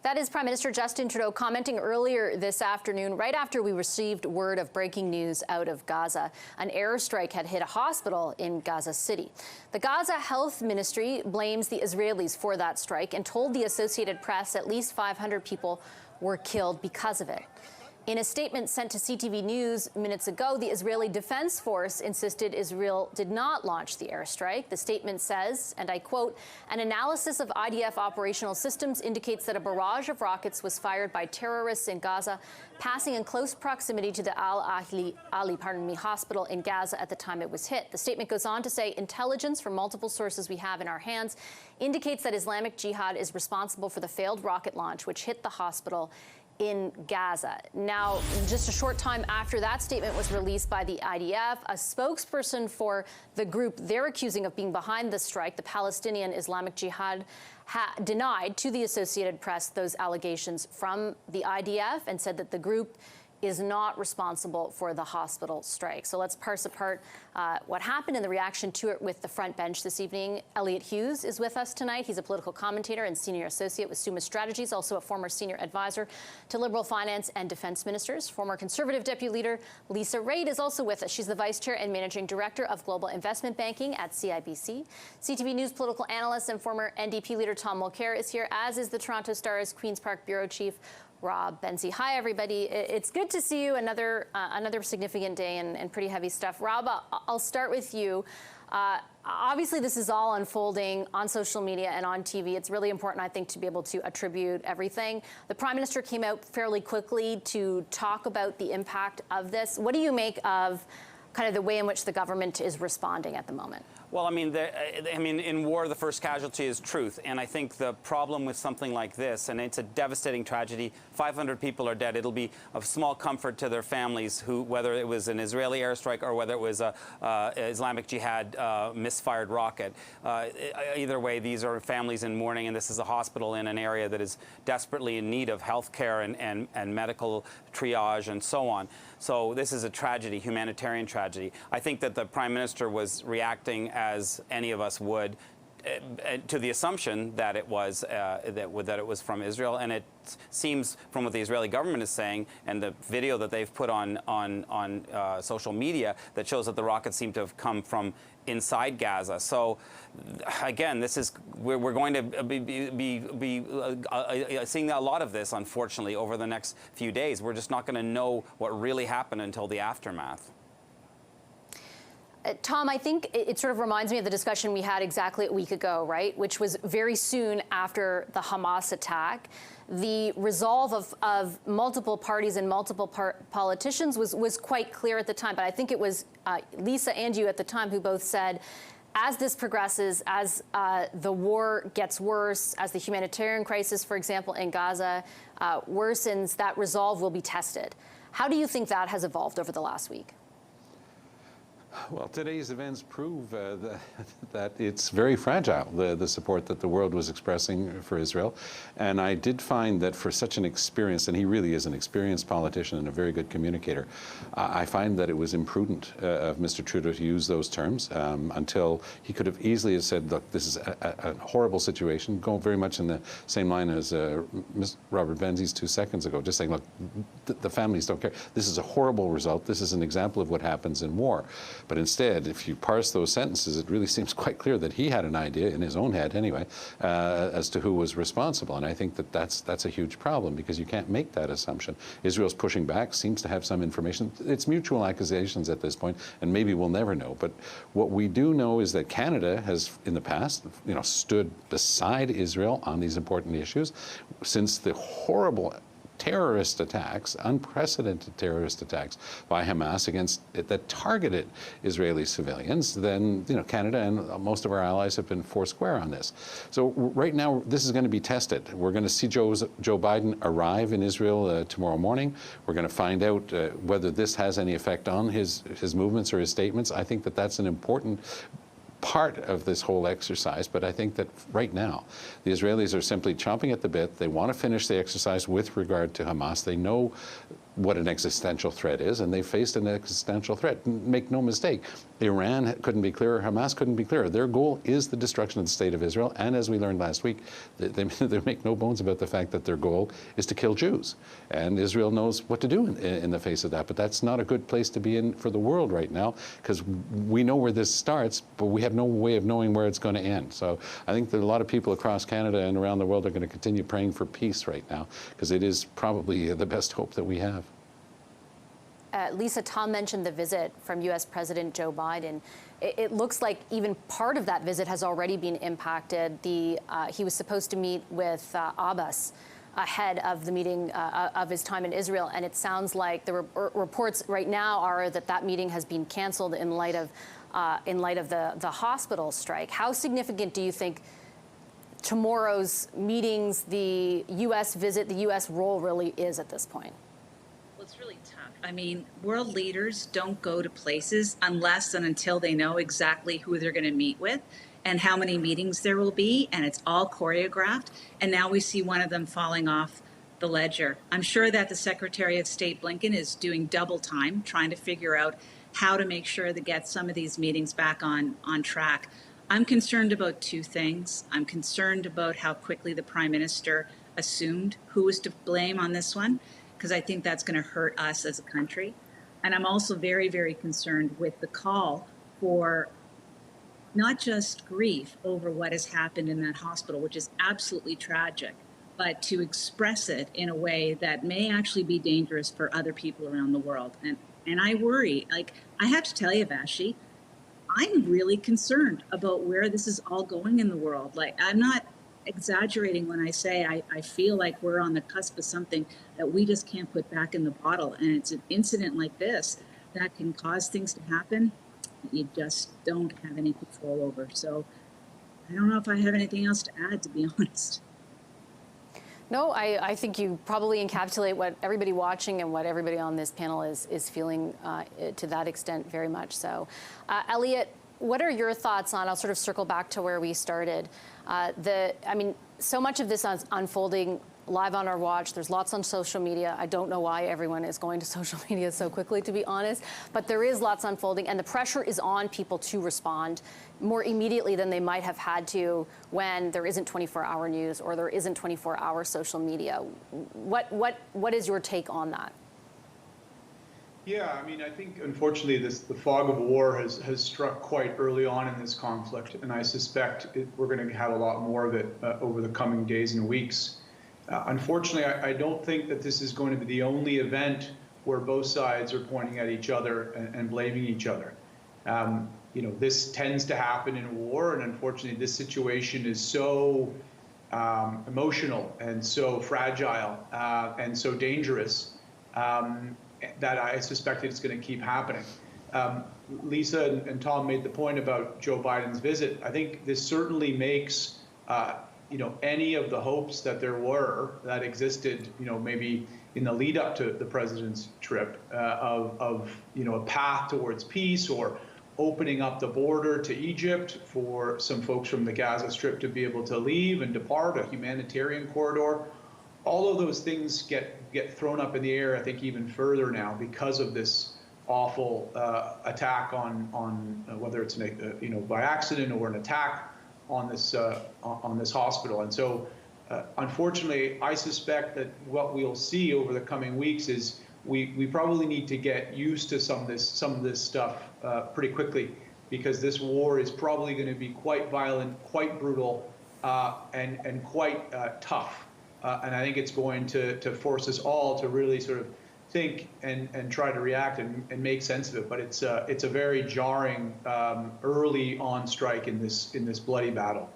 That is Prime Minister Justin Trudeau commenting earlier this afternoon, right after we received word of breaking news out of Gaza. An airstrike had hit a hospital in Gaza City. The Gaza Health Ministry blames the Israelis for that strike and told the Associated Press at least 500 people were killed because of it. In a statement sent to CTV News minutes ago, the Israeli Defense Force insisted Israel did not launch the airstrike. The statement says, and I quote, "An analysis of IDF operational systems indicates that a barrage of rockets was fired by terrorists in Gaza, passing in close proximity to the Al-Ali hospital in Gaza at the time it was hit." The statement goes on to say, "Intelligence from multiple sources we have in our hands indicates that Islamic Jihad is responsible for the failed rocket launch, which hit the hospital in Gaza." Now, just a short time after that statement was released by the IDF, a spokesperson for the group they're accusing of being behind the strike, the Palestinian Islamic Jihad, denied to the Associated Press those allegations from the IDF and said that the group is not responsible for the hospital strike. So let's parse apart what happened and the reaction to it with the front bench this evening. Elliot Hughes is with us tonight. He's a political commentator and senior associate with Summa Strategies, also a former senior advisor to Liberal finance and defense ministers. Former Conservative deputy leader Lisa Raitt is also with us. She's the vice chair and managing director of global investment banking at CIBC. CTV News political analyst and former NDP leader Tom Mulcair is here, as is the Toronto Star's Queen's Park bureau chief Rob Benzie. Hi, everybody. It's good to see you. Another significant day and pretty heavy stuff. Rob, I'll start with you. Obviously, this is all unfolding on social media and on TV. It's really important, I think, to be able to attribute everything. The Prime Minister came out fairly quickly to talk about the impact of this. What do you make of kind of the way in which the government is responding at the moment? Well, I mean, in war, the first casualty is truth. And I think the problem with something like this, and it's a devastating tragedy, 500 people are dead. It'll be of small comfort to their families, who, whether it was an Israeli airstrike or whether it was a Islamic Jihad misfired rocket. Either way, these are families in mourning, and this is a hospital in an area that is desperately in need of health care and medical triage and so on. So this is a tragedy, humanitarian tragedy. I think that the Prime Minister was reacting as any of us would to the assumption that it was that it was from Israel, and it seems from what the Israeli government is saying and the video that they've put on social media that shows that the rockets seem to have come from inside Gaza. So again, this is we're going to be seeing a lot of this, unfortunately, over the next few days. We're just not going to know what really happened until the aftermath. Tom, I think it sort of reminds me of the discussion we had exactly a week ago, right? Which was very soon after the Hamas attack. The resolve of multiple parties and multiple politicians was quite clear at the time. But I think it was Lisa and you at the time who both said, as this progresses, as the war gets worse, as the humanitarian crisis, for example, in Gaza worsens, that resolve will be tested. How do you think that has evolved over the last week? Well, today's events prove that it's very fragile, the support that the world was expressing for Israel. And I did find that for such an experienced, and he really is an experienced politician and a very good communicator, I find that it was imprudent of Mr. Trudeau to use those terms until he could have easily said, look, this is a horrible situation, going very much in the same line as Robert Benzie's 2 seconds ago, just saying, look, the families don't care. This is a horrible result. This is an example of what happens in war. But instead, if you parse those sentences, it really seems quite clear that he had an idea, in his own head anyway, as to who was responsible. And I think that that's a huge problem, because you can't make that assumption. Israel's pushing back, seems to have some information. It's mutual accusations at this point, and maybe we'll never know. But what we do know is that Canada has, in the past, stood beside Israel on these important issues since the horrible terrorist attacks, unprecedented terrorist attacks by Hamas that targeted Israeli civilians. Then, Canada and most of our allies have been foursquare on this. So right now, this is going to be tested. We're going to see Joe Biden arrive in Israel tomorrow morning. We're going to find out whether this has any effect on his movements or his statements. I think that that's an important part of this whole exercise, but I think that right now the Israelis are simply chomping at the bit. They want to finish the exercise with regard to Hamas. They know what an existential threat is, and they faced an existential threat. Make no mistake, Iran couldn't be clearer, Hamas couldn't be clearer. Their goal is the destruction of the state of Israel, and as we learned last week, they make no bones about the fact that their goal is to kill Jews. And Israel knows what to do in the face of that, but that's not a good place to be in for the world right now, because we know where this starts, but we have no way of knowing where it's going to end. So I think that a lot of people across Canada and around the world are going to continue praying for peace right now, because it is probably the best hope that we have. Lisa, Tom mentioned the visit from U.S. President Joe Biden. It looks like even part of that visit has already been impacted. He was supposed to meet with Abbas ahead of the meeting of his time in Israel, and it sounds like the reports right now are that that meeting has been canceled in light of the hospital strike. How significant do you think tomorrow's meetings, the U.S. visit, the U.S. role really is at this point? Well, it's really tough. I mean, world leaders don't go to places unless and until they know exactly who they're going to meet with and how many meetings there will be, and it's all choreographed. And now we see one of them falling off the ledger. I'm sure that the Secretary of State Blinken is doing double time trying to figure out how to make sure to get some of these meetings back on track. I'm concerned about two things. I'm concerned about how quickly the Prime Minister assumed who was to blame on this one, because I think that's going to hurt us as a country. And I'm also very, very concerned with the call for not just grief over what has happened in that hospital, which is absolutely tragic, but to express it in a way that may actually be dangerous for other people around the world. And I worry, like, I have to tell you, Vassy, I'm really concerned about where this is all going in the world. Like, I'm not exaggerating when I say I feel like we're on the cusp of something that we just can't put back in the bottle. And it's an incident like this that can cause things to happen that you just don't have any control over. So I don't know if I have anything else to add, to be honest. No, I think you probably encapsulate what everybody watching and what everybody on this panel is feeling to that extent very much so. Elliot, what are your thoughts on, I'll sort of circle back to where we started. I mean, so much of this is unfolding live on our watch. There's lots on social media. I don't know why everyone is going to social media so quickly, to be honest, but there is lots unfolding, and the pressure is on people to respond more immediately than they might have had to when there isn't 24-hour news or there isn't 24-hour social media. What is your take on that? Yeah, I mean, I think unfortunately the fog of war has struck quite early on in this conflict, and I suspect we're going to have a lot more of it over the coming days and weeks. Unfortunately, I don't think that this is going to be the only event where both sides are pointing at each other and blaming each other. You know, this tends to happen in war, and unfortunately, this situation is so emotional and so fragile and so dangerous that I suspect it's going to keep happening. Lisa and Tom made the point about Joe Biden's visit. I think this certainly makes you know, any of the hopes that existed, you know, maybe in the lead up to the president's trip of you know, a path towards peace or opening up the border to Egypt for some folks from the Gaza Strip to be able to leave and depart, a humanitarian corridor. All of those things get thrown up in the air, I think, even further now because of this awful attack on whether it's you know, by accident or an attack on this hospital. And so, unfortunately, I suspect that what we'll see over the coming weeks is we probably need to get used to some of this stuff pretty quickly, because this war is probably going to be quite violent, quite brutal, and quite tough. And I think it's going to force us all to really sort of think and try to react and make sense of it. But it's a very jarring early on strike in this bloody battle.